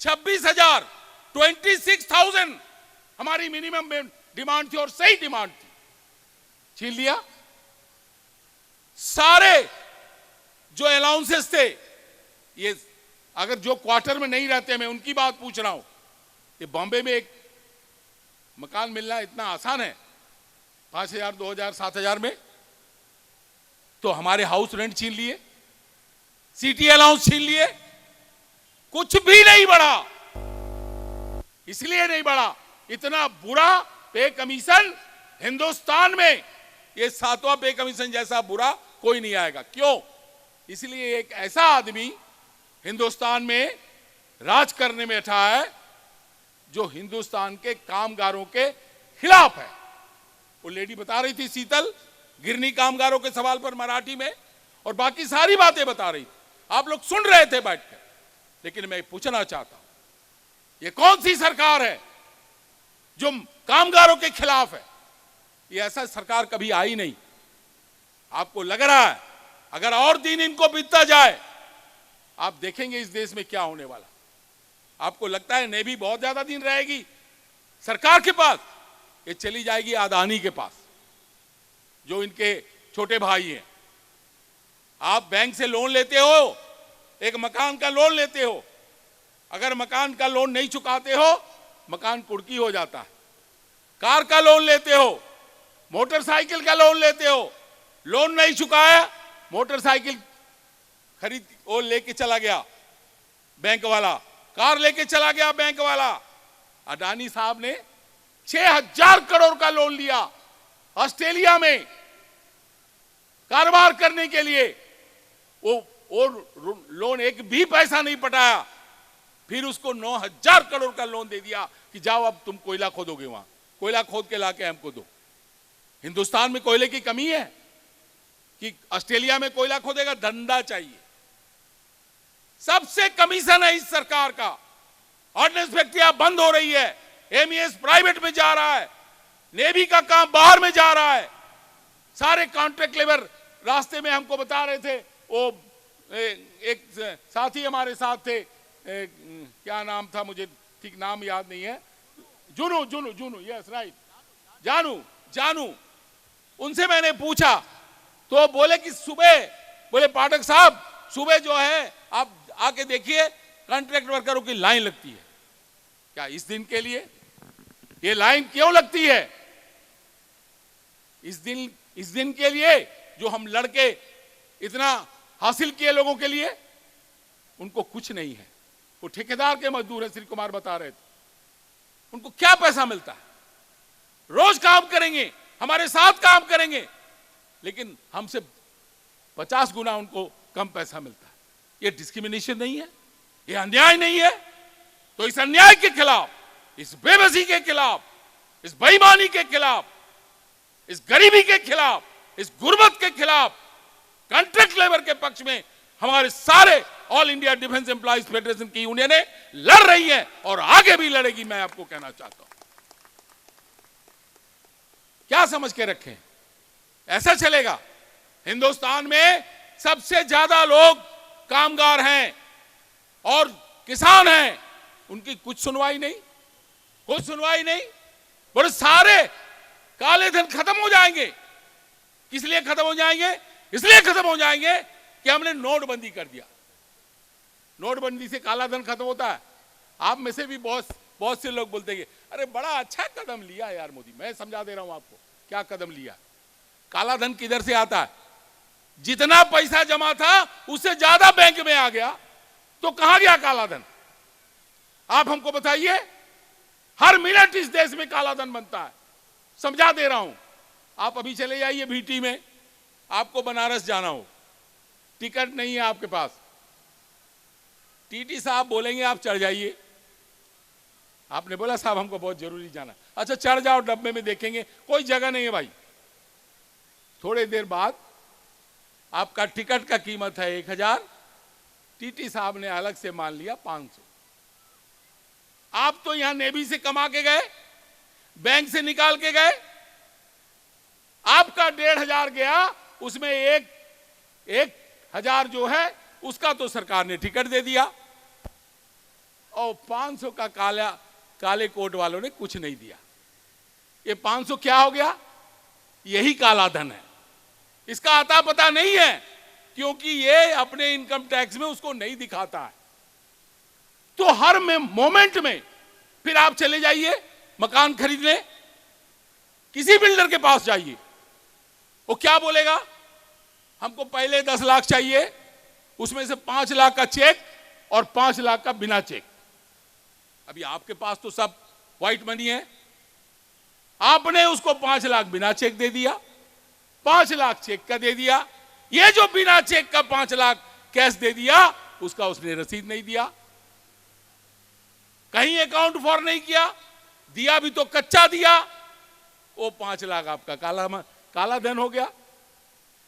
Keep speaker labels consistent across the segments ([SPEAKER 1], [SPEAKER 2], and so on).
[SPEAKER 1] 26,000 26,000 हमारी minimum demand थी और सही डिमांड थी, छीन लिया। सारे जो अलाउंसेस थे, ये अगर जो क्वार्टर में नहीं रहते, मैं उनकी बात पूछ रहा हूं, ये बॉम्बे में एक मकान मिलना इतना आसान है 5,000 2,000 7,000 में, तो हमारे हाउस रेंट छीन लिए, सिटी अलाउंस छीन लिए, कुछ भी नहीं बढ़ा। इसलिए नहीं बढ़ा, इतना बुरा पे कमीशन हिंदुस्तान में, ये 7वां पे कमीशन जैसा बुरा कोई नहीं आएगा। क्यों? इसलिए एक ऐसा आदमी हिंदुस्तान में राज करने में बैठा है जो हिंदुस्तान के कामगारों के खिलाफ है। वो लेडी बता रही थी, शीतल, गिरनी कामगारों के सवाल पर मराठी में, और बाकी सारी बातें बता रही थी, आप लोग सुन रहे थे बैठकर। लेकिन मैं पूछना चाहता हूं, ये कौन सी सरकार है जो कामगारों के खिलाफ है? ये ऐसा सरकार कभी आई नहीं। आपको लग रहा है अगर और दिन इनको बीतता जाए, आप देखेंगे इस देश में क्या होने वाला। आपको लगता है नेवी बहुत ज्यादा दिन रहेगी सरकार के पास? ये चली जाएगी अदानी के पास, जो इनके छोटे भाई हैं। आप बैंक से लोन लेते हो, एक मकान का लोन लेते हो, अगर मकान का लोन नहीं चुकाते हो, मकान कुर्की हो जाता है। कार का लोन लेते हो, मोटरसाइकिल का लोन लेते हो, लोन नहीं चुकाया, मोटरसाइकिल खरीद वो लेके चला गया बैंक वाला, कार लेके चला गया बैंक वाला। अडानी साहब ने 6,000 करोड़ का लोन लिया ऑस्ट्रेलिया में कारोबार करने के लिए, वो लोन एक भी पैसा नहीं पटाया, फिर उसको 9,000 करोड़ का लोन दे दिया कि जाओ अब तुम कोयला खोदोगे, वहां कोयला खोद के लाके हमको दो। हिंदुस्तान में कोयले की कमी है कि ऑस्ट्रेलिया में कोयला खोदेगा? धंधा चाहिए। सबसे कमीशन है इस सरकार का। ऑर्डिनेंस फैक्ट्रियां बंद हो रही है, एमईएस प्राइवेट में जा रहा है, नेवी का काम बाहर में जा रहा है, सारे कॉन्ट्रैक्ट लेबर रास्ते में हमको बता रहे थे। वो एक साथी हमारे साथ थे, क्या नाम था, मुझे ठीक नाम याद नहीं है, जुनू जुनू जुनू यस राइट, जानू। उनसे मैंने पूछा तो बोले कि सुबह, बोले पाठक साहब सुबह जो है आप आके देखिए कॉन्ट्रैक्ट वर्करों की लाइन लगती है। क्या इस दिन के लिए? ये लाइन क्यों लगती है? इस दिन के लिए जो हम लड़के इतना हासिल किए लोगों के लिए, उनको कुछ नहीं है। वो ठेकेदार के मजदूर है, श्री कुमार बता रहे थे। उनको क्या पैसा मिलता है? रोज काम करेंगे, हमारे साथ काम करेंगे, लेकिन हमसे 50 गुना उनको कम पैसा मिलता है। ये डिस्क्रिमिनेशन नहीं है? ये अन्याय नहीं है? तो इस अन्याय के खिलाफ, इस बेबसी के खिलाफ, इस बेईमानी के खिलाफ, इस गरीबी के खिलाफ, इस गुर्बत के खिलाफ, कॉन्ट्रैक्ट लेबर के पक्ष में हमारे सारे all India defence employees federation की यूनियनें लड़ रही हैं और आगे भी लड़ेगी। मैं आपको कहना चाहता हूं, क्या समझ के रखें? ऐसा चलेगा? हिंदुस्तान में सबसे ज्यादा लोग कामगार हैं और किसान हैं, उनकी कुछ सुनवाई नहीं, कुछ सुनवाई नहीं। बोले सारे काले धन खत्म हो जाएंगे। किस लिए खत्म हो जाएंगे? इसलिए खत्म हो जाएंगे कि हमने नोटबंदी कर दिया। नोटबंदी से काला धन खत्म होता है। आप में से भी बहुत से लोग बोलते हैं अरे बड़ा अच्छा कदम लिया यार मोदी। मैं समझा दे रहा हूं आपको क्या कदम लिया। काला धन किधर से आता है? जितना पैसा जमा था उससे ज्यादा बैंक में आ गया, तो कहां गया काला धन? आप हमको बताइए। हर मिनट इस देश में काला धन बनता है। समझा दे रहा हूं। आप अभी चले जाइए भीटी में, आपको बनारस जाना हो, टिकट नहीं है आपके पास, टीटी साहब बोलेंगे आप चढ़ जाइए। आपने बोला साहब हमको बहुत जरूरी जाना, अच्छा चढ़ जाओ, डब्बे में देखेंगे कोई जगह नहीं है भाई। थोड़ी देर बाद आपका टिकट का कीमत है 1,000, टीटी साहब ने अलग से मान लिया 500। आप तो यहां नेवी से कमा के गए, बैंक से निकाल के गए, आपका 1,500 गया, उसमें 1,000 जो है उसका तो सरकार ने टिकट दे दिया। और 500 का काले कोट वालों ने कुछ नहीं दिया। ये 500 क्या हो गया? यही काला धन है। इसका आता पता नहीं है, क्योंकि ये अपने इनकम टैक्स में उसको नहीं दिखाता है। तो हर मोमेंट में फिर आप चले जाइए मकान खरीदने, किसी बिल्डर के पास जाइए, वो क्या बोलेगा? हमको पहले 10 लाख चाहिए, उसमें से 5 लाख का चेक और 5 लाख का बिना चेक। अभी आपके पास तो सब व्हाइट मनी है, आपने उसको 5 लाख बिना चेक दे दिया, 5 लाख चेक का दे दिया। ये जो बिना चेक का 5 लाख कैश दे दिया, उसका उसने रसीद नहीं दिया, कहीं अकाउंट फॉर नहीं किया, दिया भी तो कच्चा दिया। वो 5 लाख आपका काला धन हो गया।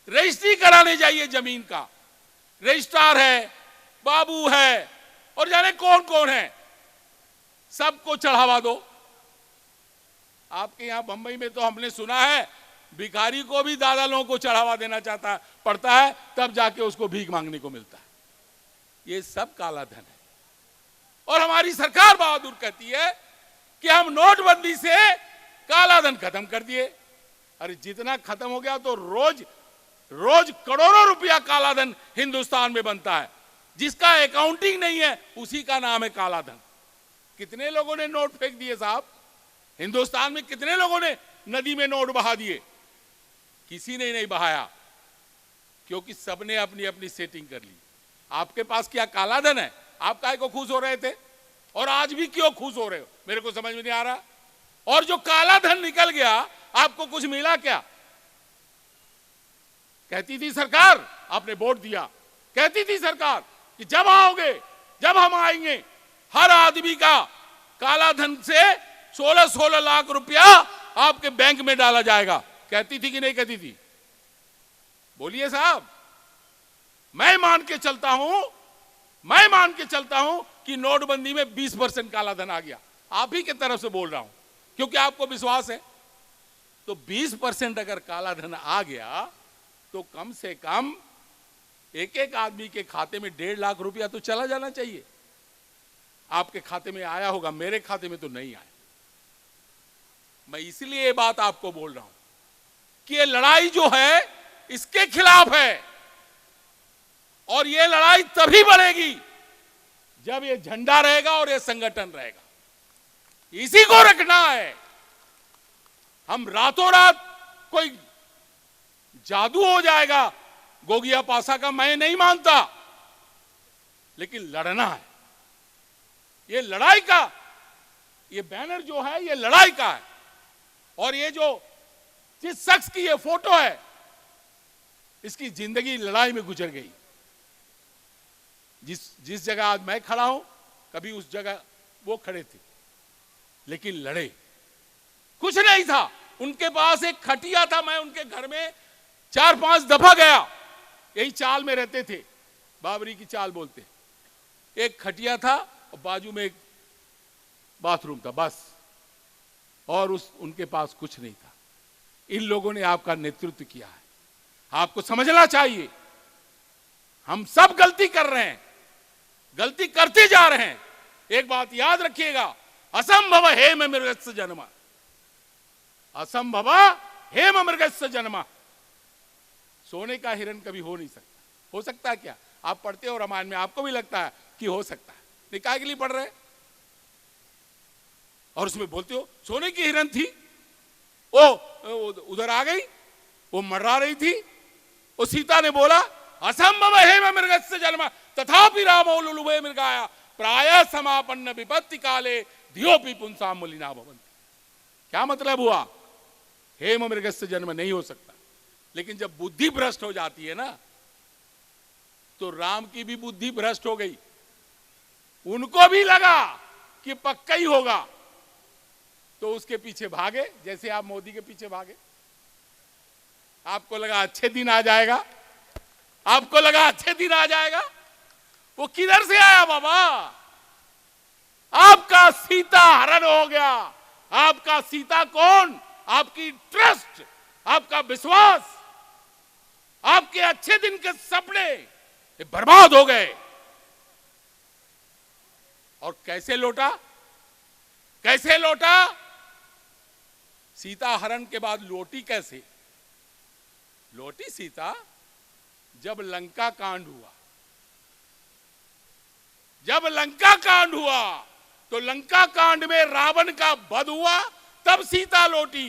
[SPEAKER 1] रजिस्ट्री कराने जाइए जमीन का, रजिस्ट्रार है, बाबू है, और जाने कौन कौन है, सबको चढ़ावा दो। आपके यहां बंबई में तो हमने सुना है भिखारी को भी दादा लोगों को चढ़ावा देना पड़ता है, तब जाके उसको भीख मांगने को मिलता है। ये सब काला धन है। और हमारी सरकार बहादुर कहती है कि हम नोटबंदी से काला धन खत्म कर दिए। अरे जितना खत्म हो गया तो रोज रोज करोड़ों रुपया काला धन हिंदुस्तान में बनता है। जिसका अकाउंटिंग नहीं है उसी का नाम है काला धन। कितने लोगों ने नोट फेंक दिए साहब? हिंदुस्तान में कितने लोगों ने नदी में नोट बहा दिए? किसी ने नहीं बहाया, क्योंकि सबने अपनी अपनी सेटिंग कर ली। आपके पास क्या काला धन है? आप काहे को खुश हो रहे थे, और आज भी क्यों खुश हो रहे हो, मेरे को समझ में नहीं आ रहा। और जो काला धन निकल गया, आपको कुछ मिला क्या? कहती थी सरकार, आपने वोट दिया, कहती थी सरकार कि जब आओगे, जब हम आएंगे, हर आदमी का काला धन से 16-16 लाख रुपया आपके बैंक में डाला जाएगा। कहती थी कि नहीं कहती थी? बोलिए साहब। मैं मान के चलता हूं कि नोटबंदी में 20% काला धन आ गया। आप ही की तरफ से बोल रहा हूं, क्योंकि आपको विश्वास है। तो 20% अगर काला धन आ गया तो कम से कम एक एक आदमी के खाते में 1.5 लाख रुपया तो चला जाना चाहिए। आपके खाते में आया होगा, मेरे खाते में तो नहीं आया। मैं इसलिए ये बात आपको बोल रहा हूं कि ये लड़ाई जो है इसके खिलाफ है, और ये लड़ाई तभी बढ़ेगी जब ये झंडा रहेगा और ये संगठन रहेगा। इसी को रखना है। हम रातों रात कोई जादू हो जाएगा गोगिया पासा का, मैं नहीं मानता, लेकिन लड़ना है। ये लड़ाई का, ये बैनर जो है ये लड़ाई का है। और ये जो जिस शख्स की ये फोटो है, इसकी जिंदगी लड़ाई में गुजर गई। जिस जगह आज मैं खड़ा हूं, कभी उस जगह वो खड़े थे, लेकिन लड़े। कुछ नहीं था उनके पास, एक खटिया था। मैं उनके घर में 4-5 दफा गया, यही चाल में रहते थे, बाबरी की चाल बोलते। एक खटिया था और बाजू में एक बाथरूम था, बस। और उनके पास कुछ नहीं था। इन लोगों ने आपका नेतृत्व किया है। आपको समझना चाहिए, हम सब गलती कर रहे हैं, गलती करते जा रहे हैं। एक बात याद रखिएगा, असंभव हेम मृगस्य जन्म, असंभव हेम मृगस्य जन्म। सोने का हिरण कभी हो नहीं सकता। हो सकता है क्या? आप पढ़ते हो रामायण में, आपको भी लगता है कि हो सकता है। निकाय के लिए पढ़ रहे, और उसमें बोलते हो सोने की हिरण थी, वो उधर आ गई, वो मर्रा रही थी। वो सीता ने बोला असंभव हेम मृगस्य जन्म तथापि रामो लुलुभे मृगाया प्राय समापन्न विपत्ति काले धियोपि पुंसाम मलिना भवन्ति। क्या मतलब हुआ? हेम मृगस्य जन्म नहीं हो सकता। लेकिन जब बुद्धि भ्रष्ट हो जाती है ना, तो राम की भी बुद्धि भ्रष्ट हो गई। उनको भी लगा कि पक्का ही होगा, तो उसके पीछे भागे, जैसे आप मोदी के पीछे भागे। आपको लगा अच्छे दिन आ जाएगा, आपको लगा अच्छे दिन आ जाएगा। वो किधर से आया बाबा? आपका सीता हरण हो गया। आपका सीता कौन? आपकी ट्रस्ट, आपका विश्वास, आपके अच्छे दिन के सपने ये बर्बाद हो गए। और कैसे लौटा? कैसे लौटा? सीता हरण के बाद लौटी कैसे? लौटी सीता जब लंका कांड हुआ। जब लंका कांड हुआ तो लंका कांड में रावण का वध हुआ, तब सीता लौटी।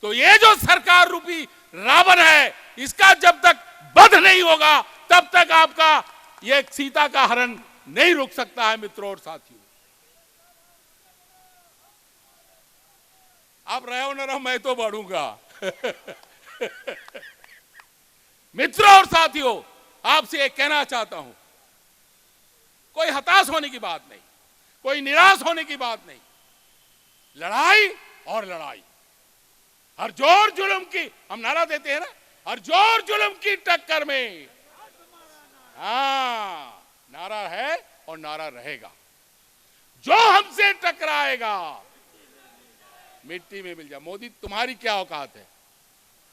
[SPEAKER 1] तो ये जो सरकार रूपी रावण है, इसका जब तक वध नहीं होगा तब तक आपका ये सीता का हरण नहीं रुक सकता है। मित्रों और साथियों, आप रहो न रहो, मैं तो बढ़ूंगा। मित्रों और साथियों, आपसे एक कहना चाहता हूं, कोई हताश होने की बात नहीं, कोई निराश होने की बात नहीं। लड़ाई और लड़ाई, हर जोर जुल्म की, हम नारा देते हैं ना, हर जोर जुल्म की टक्कर में, हाँ नारा है और नारा रहेगा। जो हमसे टकराएगा मिट्टी में मिल जाए। मोदी, तुम्हारी क्या औकात है?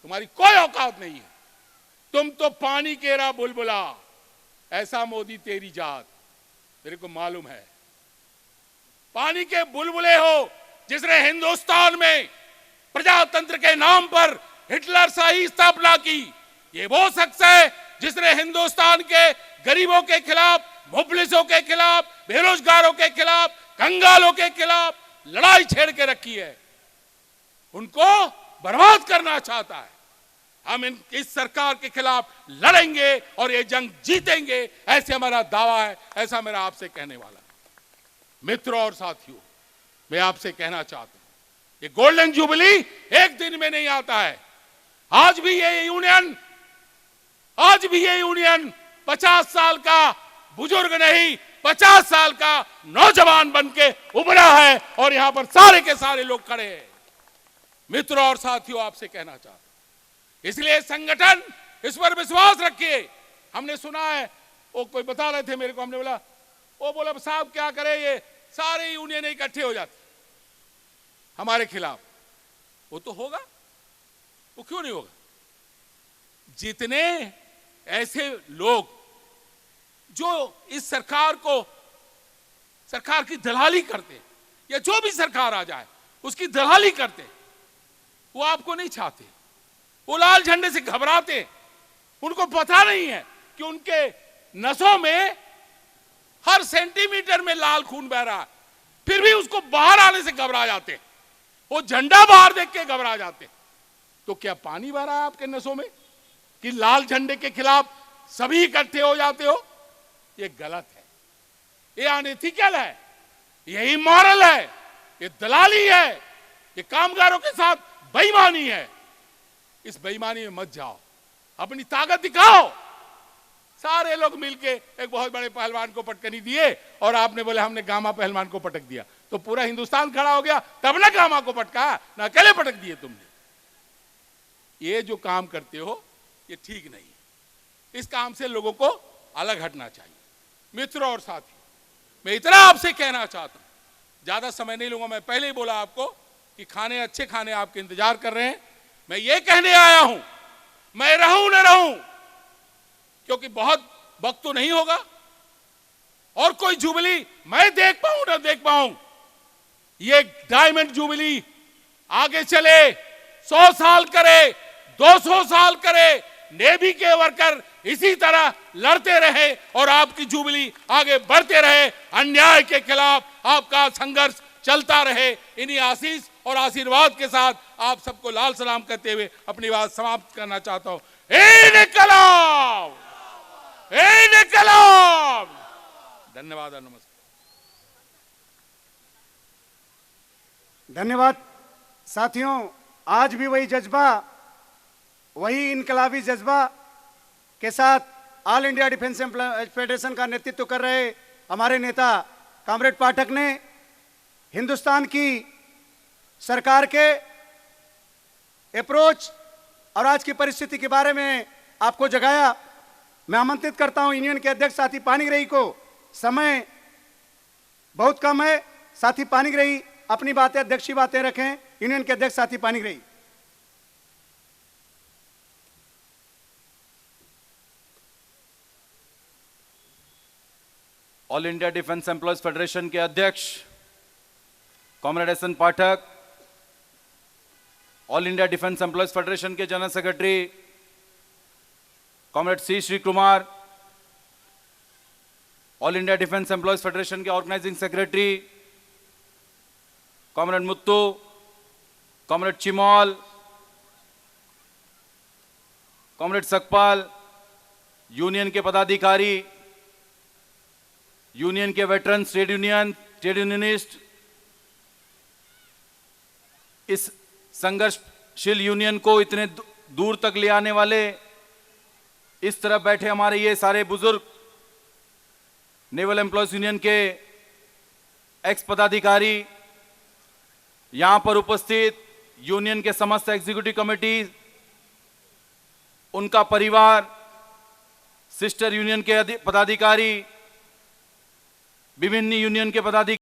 [SPEAKER 1] तुम्हारी कोई औकात नहीं है। तुम तो पानी केरा बुलबुला, ऐसा मोदी तेरी जात, मेरे को मालूम है। पानी के बुलबुले हो, जिसने हिंदुस्तान में प्रजातंत्र के नाम पर हिटलर शाही स्थापना की। ये वो शख्स है जिसने हिंदुस्तान के गरीबों के खिलाफ, मुफलिसों के खिलाफ, बेरोजगारों के खिलाफ, कंगालों के खिलाफ लड़ाई छेड़ के रखी है। उनको बर्बाद करना चाहता है। हम इस सरकार के खिलाफ लड़ेंगे और ये जंग जीतेंगे, ऐसे हमारा दावा है, ऐसा मेरा आपसे कहने वाला। मित्रों और साथियों, मैं आपसे कहना चाहता हूं, ये गोल्डन जुबली एक दिन में नहीं आता है। आज भी ये यूनियन 50 साल का बुजुर्ग नहीं, 50 साल का नौजवान बनके उभरा है और यहां पर सारे के सारे लोग खड़े हैं। मित्रों और साथियों, आपसे कहना चाहता हूं, इसलिए संगठन इस पर विश्वास रखिए। हमने सुना है, वो कोई बता रहे थे मेरे को, हमने बोला, वो बोला साहब क्या करे, ये सारे यूनियन इकट्ठे हो जाते हमारे खिलाफ। वो तो होगा, वो क्यों नहीं होगा? जितने ऐसे लोग जो इस सरकार की दलाली करते, या जो भी सरकार आ जाए उसकी दलाली करते, वो आपको नहीं चाहते। वो लाल झंडे से घबराते। उनको पता नहीं है कि उनके नसों में हर सेंटीमीटर में लाल खून बह रहा है, फिर भी उसको बाहर आने से घबरा जाते। वो झंडा बाहर देख के घबरा जाते। तो क्या पानी बह रहा है आपके नसों में कि लाल झंडे के खिलाफ सभी इकट्ठे हो जाते हो? ये गलत है, ये अनएथिकल है, ये इमोरल है, ये दलाली है, ये कामगारों के साथ बेईमानी है। इस बेईमानी में मत जाओ, अपनी ताकत दिखाओ। सारे लोग मिलके एक बहुत बड़े पहलवान को पटकनी दिए और आपने बोले हमने गामा पहलवान को पटक दिया, तो पूरा हिंदुस्तान खड़ा हो गया, तब ना गामा को पटका, ना अकेले पटक दिए तुमने। ये जो काम करते हो ये ठीक नहीं है। इस काम से लोगों को अलग हटना चाहिए। मित्रों और साथियों, मैं इतना आपसे कहना चाहता हूं, ज्यादा समय नहीं लूंगा। मैं पहले ही बोला आपको कि खाने, अच्छे खाने आपके इंतजार कर रहे हैं। मैं ये कहने आया हूं, मैं रहूं न रहूं, क्योंकि बहुत वक्त तो नहीं होगा और कोई जुबली मैं देख पाऊं ना देख पाऊं। ये डायमंड जुबली आगे चले, 100 साल करे, 200 साल करे, नेवी के वर्कर इसी तरह लड़ते रहे और आपकी जुबली आगे बढ़ते रहे। अन्याय के खिलाफ आपका संघर्ष चलता रहे। इन्हीं आशीष और आशीर्वाद के साथ आप सबको लाल सलाम करते हुए अपनी बात समाप्त करना चाहता हूं। इनकलाब, इनकलाब। धन्यवाद और नमस्कार।
[SPEAKER 2] धन्यवाद साथियों, आज भी वही जज्बा, वही इनकलाबी जज्बा के साथ all India defence employees federation का नेतृत्व कर रहे हमारे नेता कॉमरेड पाठक ने हिंदुस्तान की सरकार के अप्रोच और आज की परिस्थिति के बारे में आपको जगाया। मैं आमंत्रित करता हूं यूनियन के अध्यक्ष साथी पानीग्राही को। समय बहुत कम है, साथी पानीग्राही अपनी बातें, अध्यक्षीय बातें रखें। यूनियन के अध्यक्ष साथी Panigrahi.
[SPEAKER 3] All India defence employees federation के अध्यक्ष comrade S N Pathak, all India defence employees federation के general secretary comrade C Shri Kumar, all India defence employees federation के organising secretary comrade Muthu, comrade Chimol, comrade Sakpal, union के पदाधिकारी, यूनियन के वेटरन, ट्रेड यूनियनिस्ट, इस संघर्षशील union को इतने दूर तक ले आने वाले, इस तरफ बैठे हमारे ये सारे बुजुर्ग नेवल एम्प्लॉयज यूनियन के एक्स पदाधिकारी, यहां पर उपस्थित यूनियन के समस्त एग्जीक्यूटिव कमेटी, उनका परिवार, सिस्टर यूनियन के पदाधिकारी, विभिन्न यूनियन के पदाधिकारी,